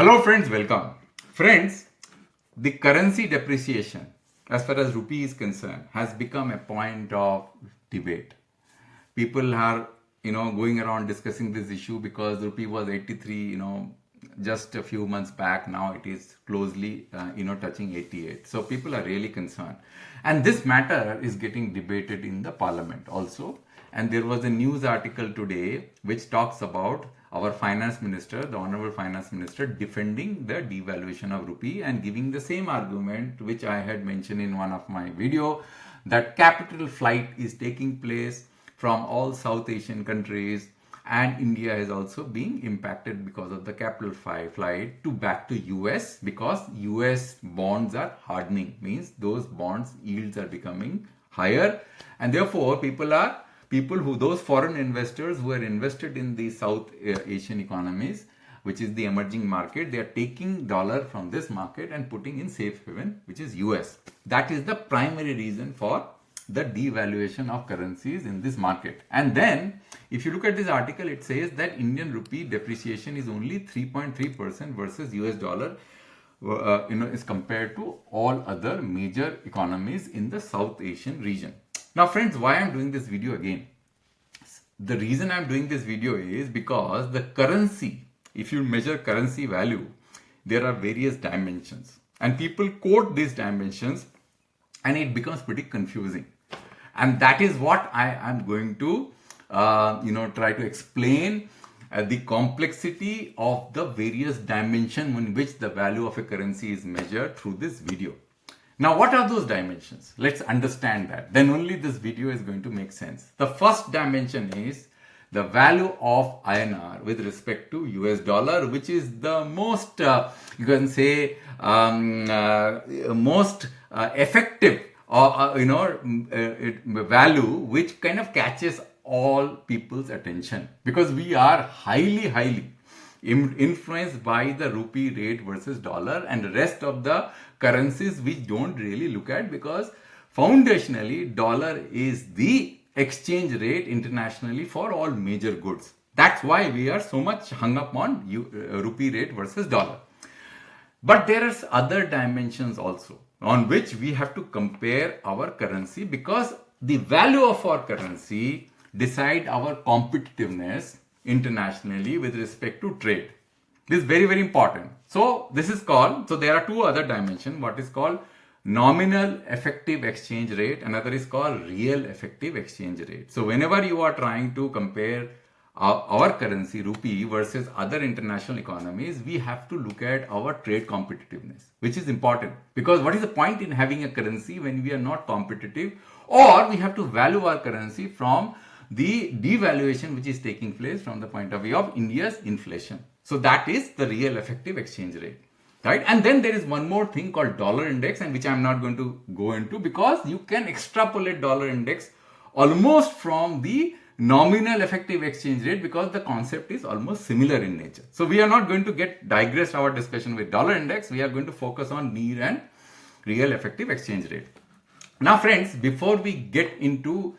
Hello friends, welcome. Friends, the currency depreciation as far as rupee is concerned has become a point of debate. People are, going around discussing this issue because rupee was 83, just a few months back. Now it is closely, touching 88. So people are really concerned. And this matter is getting debated in the parliament also. And there was a news article today which talks about our finance minister, the honorable finance minister, defending the devaluation of rupee and giving the same argument which I had mentioned in one of my video, that capital flight is taking place from all South Asian countries, and India is also being impacted because of the capital flight to back to US, because US bonds are hardening, means those bonds yields are becoming higher, and therefore those foreign investors who are invested in the South Asian economies, which is the emerging market, they are taking dollar from this market and putting in safe haven, which is US. That is the primary reason for the devaluation of currencies in this market. And then if you look at this article, it says that Indian rupee depreciation is only 3.3% versus US dollar is compared to all other major economies in the South Asian region. Now friends, why I'm doing this video again? The reason I'm doing this video is because the currency, if you measure currency value, there are various dimensions. And people quote these dimensions and it becomes pretty confusing. And that is what I am going to, try to explain the complexity of the various dimensions in which the value of a currency is measured through this video. Now, what are those dimensions? Let's understand that. Then only this video is going to make sense. The first dimension is the value of INR with respect to US dollar, which is the most, you can say, most effective value, which kind of catches all people's attention, because we are highly influenced by the rupee rate versus dollar, and the rest of the currencies we don't really look at, because foundationally dollar is the exchange rate internationally for all major goods. That's why we are so much hung up on rupee rate versus dollar. But there are other dimensions also on which we have to compare our currency, because the value of our currency decide our competitiveness internationally with respect to trade. This is very important. So this is called, so there are two other dimensions. What is called nominal effective exchange rate, another is called real effective exchange rate. So whenever you are trying to compare our currency rupee versus other international economies, we have to look at our trade competitiveness, which is important, because what is the point in having a currency when we are not competitive? Or we have to value our currency from the devaluation which is taking place from the point of view of India's inflation. So that is the real effective exchange rate, right? And then there is one more thing called dollar index, and which I'm not going to go into, because you can extrapolate dollar index almost from the nominal effective exchange rate, because the concept is almost similar in nature. So we are not going to digress our discussion with dollar index. We are going to focus on NEER and real effective exchange rate. Now friends, before we get into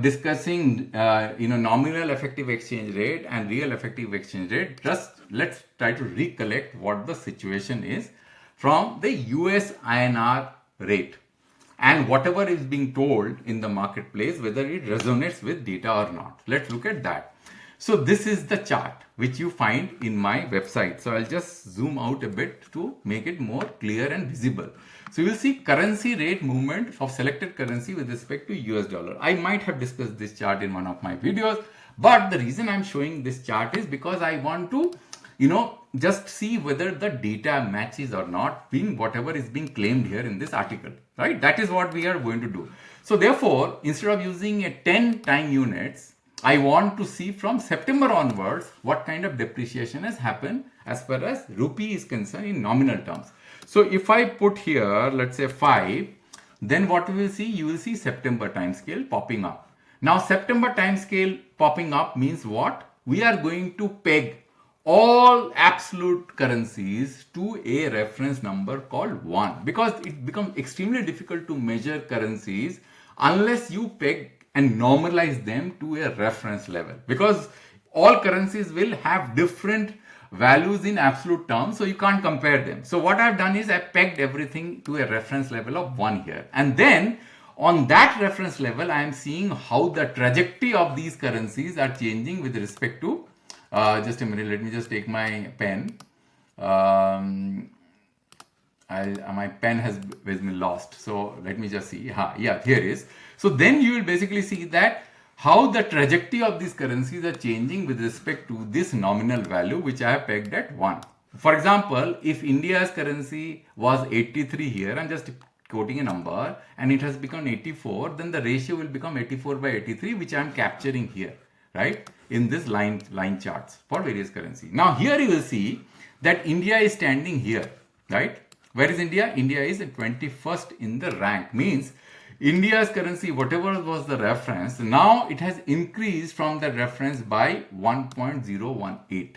discussing nominal effective exchange rate and real effective exchange rate, just let's try to recollect what the situation is from the US INR rate, and whatever is being told in the marketplace, whether it resonates with data or not. Let's look at that. So this is the chart which you find in my website. So I'll just zoom out a bit to make it more clear and visible. So you will see currency rate movement of selected currency with respect to US dollar. I might have discussed this chart in one of my videos, but the reason I'm showing this chart is because I want to, just see whether the data matches or not, being whatever is being claimed here in this article, right? That is what we are going to do. So therefore, instead of using a 10 time units, I want to see from September onwards what kind of depreciation has happened as far as rupee is concerned in nominal terms. So if I put here, let's say 5, then what we will see, you will see September time scale popping up. Now September time scale popping up means what? We are going to peg all absolute currencies to a reference number called 1, because it becomes extremely difficult to measure currencies unless you peg and normalize them to a reference level, because all currencies will have different values in absolute terms, so you can't compare them. So what I've done is I pegged everything to a reference level of 1 here, and then on that reference level I am seeing how the trajectory of these currencies are changing with respect to just a minute, let me just take my pen. My pen has been lost, so let me just see. Yeah, here is. So then you will basically see that how the trajectory of these currencies are changing with respect to this nominal value, which I have pegged at 1. For example, if India's currency was 83 here, I'm just quoting a number, and it has become 84, then the ratio will become 84 by 83, which I'm capturing here, right, in this line charts for various currencies. Now here you will see that India is standing here, right? Where is India? India is 21st in the rank, means India's currency, whatever was the reference, now it has increased from the reference by 1.018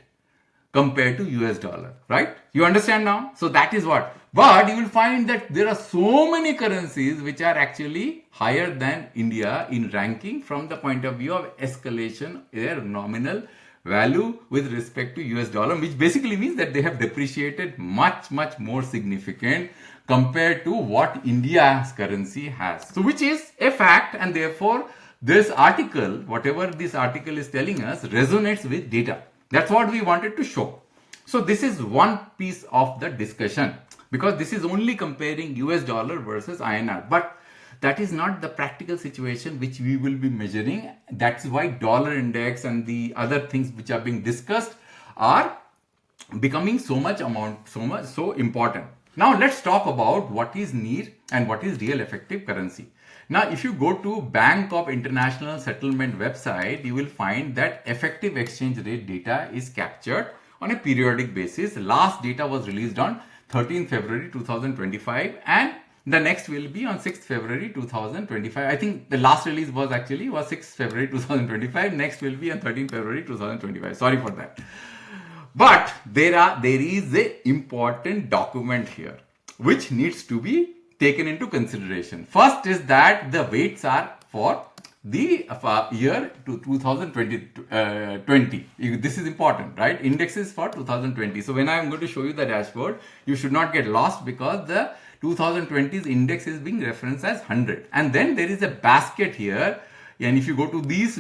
compared to US dollar, right? You understand now? So that is what. But you will find that there are so many currencies which are actually higher than India in ranking from the point of view of escalation, their nominal value with respect to US dollar, which basically means that they have depreciated much more significant compared to what India's currency has. So which is a fact, and therefore this article, whatever this article is telling us, resonates with data. That's what we wanted to show. So this is one piece of the discussion, because this is only comparing US dollar versus INR, but that is not the practical situation which we will be measuring. That's why dollar index and the other things which are being discussed are becoming so important. Now let's talk about what is NEER and what is real effective currency. Now if you go to Bank of International Settlement website, you will find that effective exchange rate data is captured on a periodic basis. Last data was released on 13th February 2025, and the next will be on 6th February 2025. I think the last release was 6th February 2025. Next will be on 13th February 2025. Sorry for that. But there is a important document here which needs to be taken into consideration. First is that the weights are for the year to 2020. This is important, right? Indexes for 2020. So when I am going to show you the dashboard, you should not get lost, because the 2020's index is being referenced as 100. And then there is a basket here. And if you go to these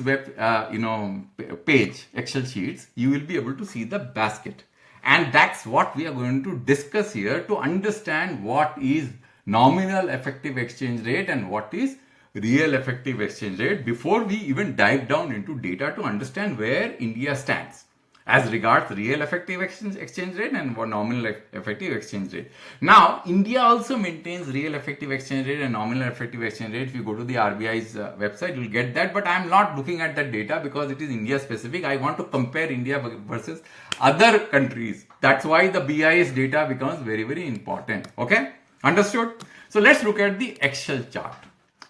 page Excel sheets, you will be able to see the basket. And that's what we are going to discuss here to understand what is nominal effective exchange rate and what is real effective exchange rate, before we even dive down into data to understand where India stands as regards real effective exchange rate and nominal effective exchange rate. Now, India also maintains real effective exchange rate and nominal effective exchange rate. If you go to the RBI's website, you'll get that. But I'm not looking at that data because it is India specific. I want to compare India versus other countries. That's why the BIS data becomes very important. Okay? Understood? So let's look at the Excel chart,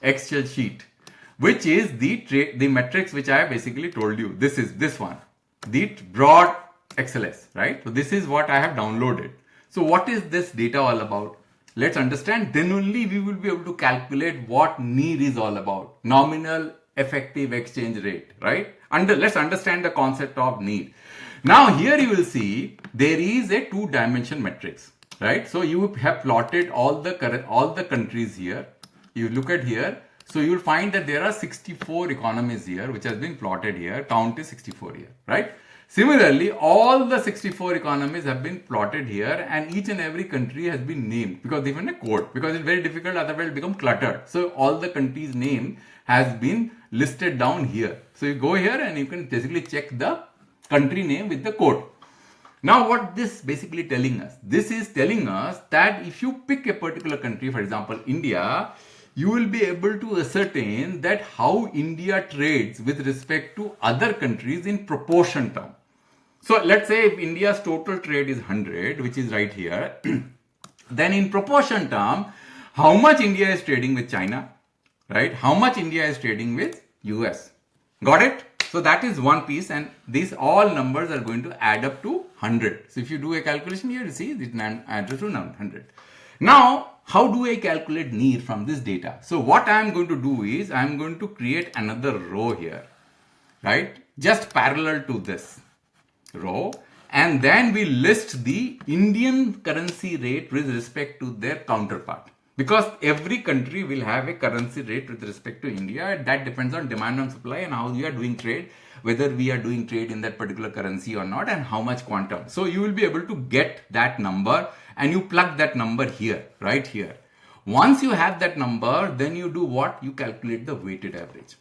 Excel sheet, which is the metrics which I have basically told you. This is this one, the broad XLS, right? So this is what I have downloaded. So what is this data all about? Let's understand. Then only we will be able to calculate what NEER is all about. Nominal effective exchange rate, right? Let's understand the concept of NEER. Now here you will see there is a 2-dimension matrix, right? So you have plotted all the countries here. You look at here. So you will find that there are 64 economies here, which has been plotted here. Count is 64 here, right? Similarly, all the 64 economies have been plotted here, and each and every country has been named, because they even a code, because it's very difficult, otherwise it will become cluttered. So all the countries' name has been listed down here. So you go here and you can basically check the country name with the code. Now what this basically telling us? This is telling us that if you pick a particular country, for example, India, you will be able to ascertain that how India trades with respect to other countries in proportion term. So let's say if India's total trade is 100, which is right here, then in proportion term, how much India is trading with China, right? How much India is trading with US. Got it? So that is one piece, and these all numbers are going to add up to 100. So if you do a calculation here, you see it adds up to 100. Now, how do I calculate NEER from this data? So what I am going to do is I am going to create another row here, right? Just parallel to this row, and then we list the Indian currency rate with respect to their counterpart. Because every country will have a currency rate with respect to India. That depends on demand and supply and how we are doing trade, whether we are doing trade in that particular currency or not, and how much quantum. So you will be able to get that number and you plug that number here, right here. Once you have that number, then you do what? You calculate the weighted average.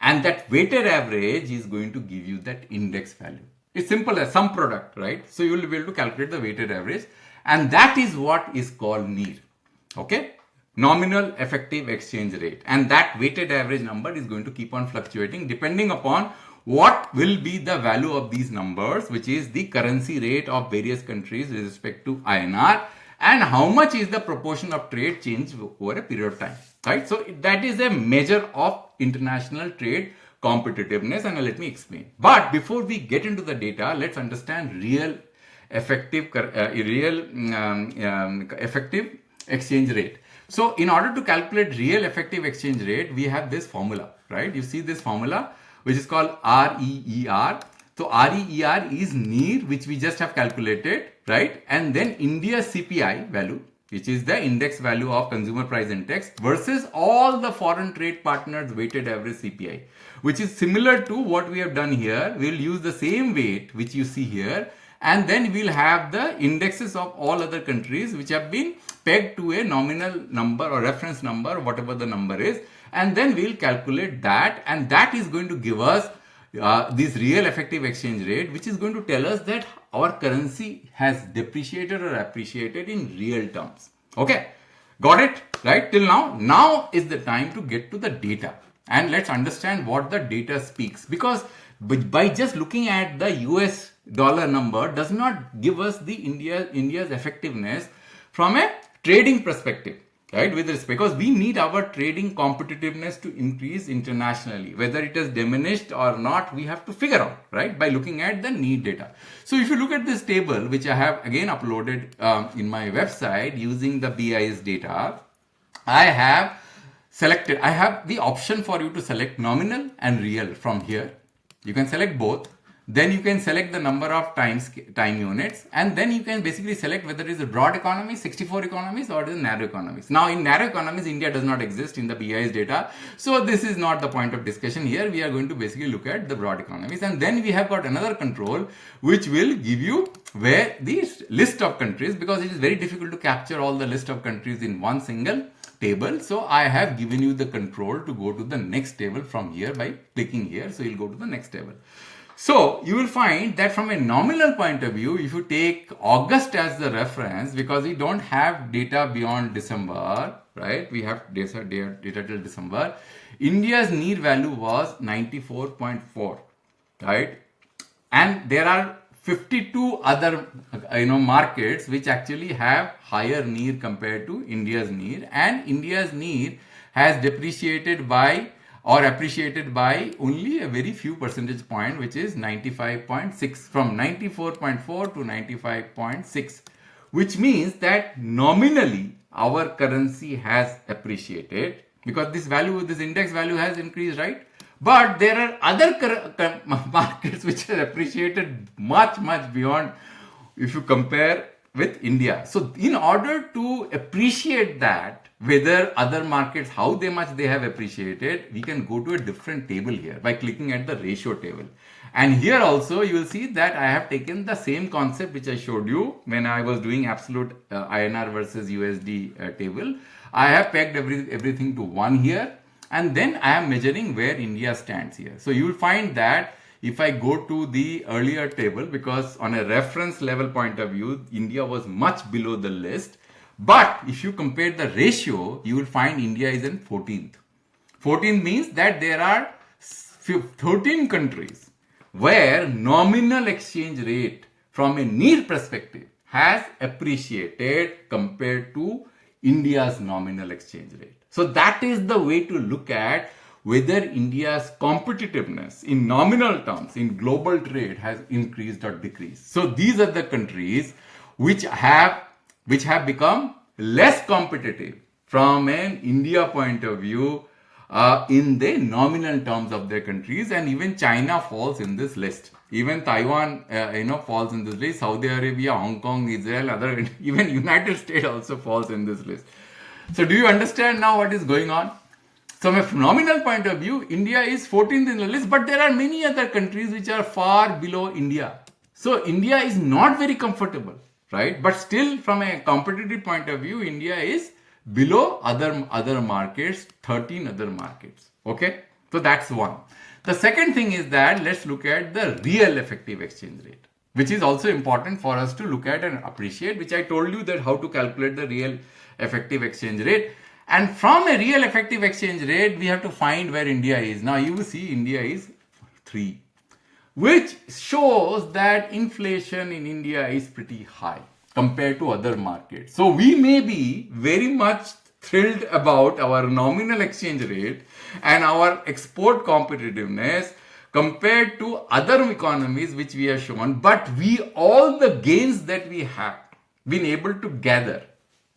And that weighted average is going to give you that index value. It's simple as some product, right? So you will be able to calculate the weighted average. And that is what is called NEER. Okay? Nominal effective exchange rate. And that weighted average number is going to keep on fluctuating depending upon what will be the value of these numbers, which is the currency rate of various countries with respect to INR, and how much is the proportion of trade change over a period of time, right? So that is a measure of international trade competitiveness, and let me explain. But before we get into the data, let's understand real effective effective exchange rate. So in order to calculate real effective exchange rate, we have this formula, right? You see this formula, which is called REER. So REER is NEER, which we just have calculated, right? And then India's CPI value, which is the index value of consumer price index, versus all the foreign trade partners' weighted average CPI, which is similar to what we have done here. We'll use the same weight which you see here, and then we'll have the indexes of all other countries which have been pegged to a nominal number or reference number, whatever the number is, and then we'll calculate that, and that is going to give us this real effective exchange rate, which is going to tell us that our currency has depreciated or appreciated in real terms. Okay, got it, right till now? Now is the time to get to the data, and let's understand what the data speaks, because by just looking at the US dollar number does not give us the India's effectiveness from a trading perspective, right? With this, because we need our trading competitiveness to increase internationally. Whether it has diminished or not, we have to figure out, right? By looking at the need data. So if you look at this table, which I have again uploaded in my website using the BIS data, I have the option for you to select nominal and real from here. You can select both. Then you can select the number of time units, and then you can basically select whether it is a broad economy, 64 economies, or it is narrow economies. Now in narrow economies, India does not exist in the BIS data, so this is not the point of discussion here. We are going to basically look at the broad economies, and then we have got another control which will give you where the list of countries, because it is very difficult to capture all the list of countries in one single table. So I have given you the control to go to the next table from here by clicking here. So you'll go to the next table. So you will find that from a nominal point of view, if you take August as the reference, because we don't have data beyond December, right? We have data till December. India's NEER value was 94.4, right? And there are 52 other markets which actually have higher NEER compared to India's NEER, and India's NEER has depreciated by or appreciated by only a very few percentage point, which is 95.6, from 94.4 to 95.6, which means that nominally our currency has appreciated because this index value has increased, right? But there are other markets which are appreciated much beyond if you compare with India. So in order to appreciate that, whether other markets, how much they have appreciated, we can go to a different table here by clicking at the ratio table. And here also you will see that I have taken the same concept which I showed you when I was doing absolute INR versus USD table. I have pegged everything to 1 here, and then I am measuring where India stands here. So you will find that if I go to the earlier table, because on a reference level point of view, India was much below the list. But if you compare the ratio, you will find India is in 14th. 14th means that there are 13 countries where nominal exchange rate from a NEER perspective has appreciated compared to India's nominal exchange rate. So that is the way to look at whether India's competitiveness in nominal terms in global trade has increased or decreased. So these are the countries which have become less competitive from an India point of view in the nominal terms of their countries, and even China falls in this list. Even Taiwan, falls in this list. Saudi Arabia, Hong Kong, Israel, other even United States also falls in this list. So do you understand now what is going on? So from a nominal point of view, India is 14th in the list, but there are many other countries which are far below India. So India is not very comfortable, right? But still, from a competitive point of view, India is below other markets, 13 other markets. Okay, so that's one. The second thing is that let's look at the real effective exchange rate, which is also important for us to look at and appreciate, which I told you that how to calculate the real effective exchange rate. And from a real effective exchange rate, we have to find where India is. Now you will see India is 3, which shows that inflation in India is pretty high compared to other markets. So we may be very much thrilled about our nominal exchange rate and our export competitiveness compared to other economies which we have shown, but all the gains that we have been able to gather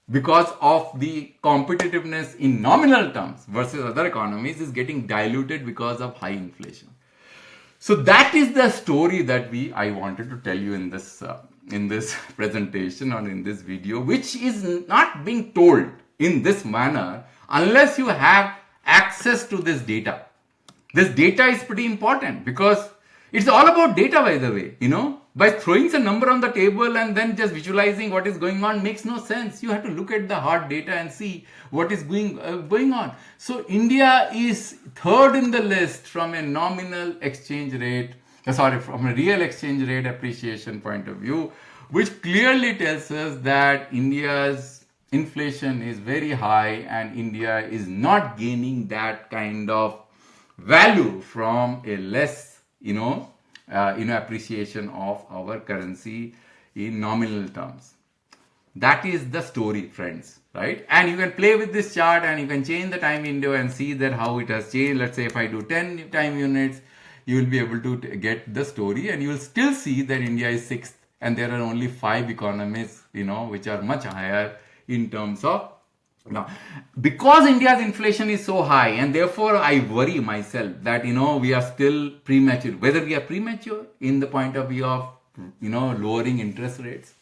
because of the competitiveness in nominal terms versus other economies is getting diluted because of high inflation. So that is the story that I wanted to tell you in this presentation or in this video, which is not being told in this manner unless you have access to this data. This data is pretty important because it's all about data, by the way. By throwing some number on the table and then just visualizing what is going on makes no sense. You have to look at the hard data and see what is going on. So India is 3rd in the list from a nominal exchange rate, from a real exchange rate appreciation point of view, which clearly tells us that India's inflation is very high and India is not gaining that kind of value from a less, appreciation of our currency in nominal terms. That is the story, friends, right? And you can play with this chart and you can change the time window and see that how it has changed. Let's say if I do 10 time units, you will be able to get the story and you will still see that India is 6th and there are only 5 economies, which are much higher in terms of. Now, because India's inflation is so high and therefore I worry myself that, we are still premature. Whether we are premature in the point of view of, lowering interest rates,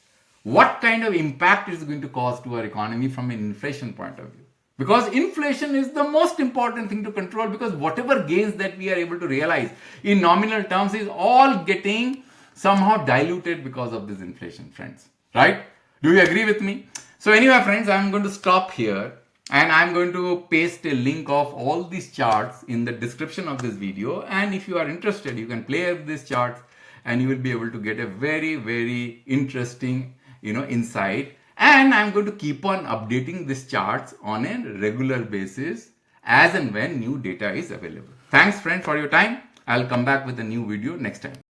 what kind of impact is going to cause to our economy from an inflation point of view? Because inflation is the most important thing to control because whatever gains that we are able to realize in nominal terms is all getting somehow diluted because of this inflation, friends, right? Do you agree with me? So anyway, friends, I'm going to stop here and I'm going to paste a link of all these charts in the description of this video. And if you are interested, you can play with these charts and you will be able to get a very, very interesting, insight. And I'm going to keep on updating these charts on a regular basis as and when new data is available. Thanks, friends, for your time. I'll come back with a new video next time.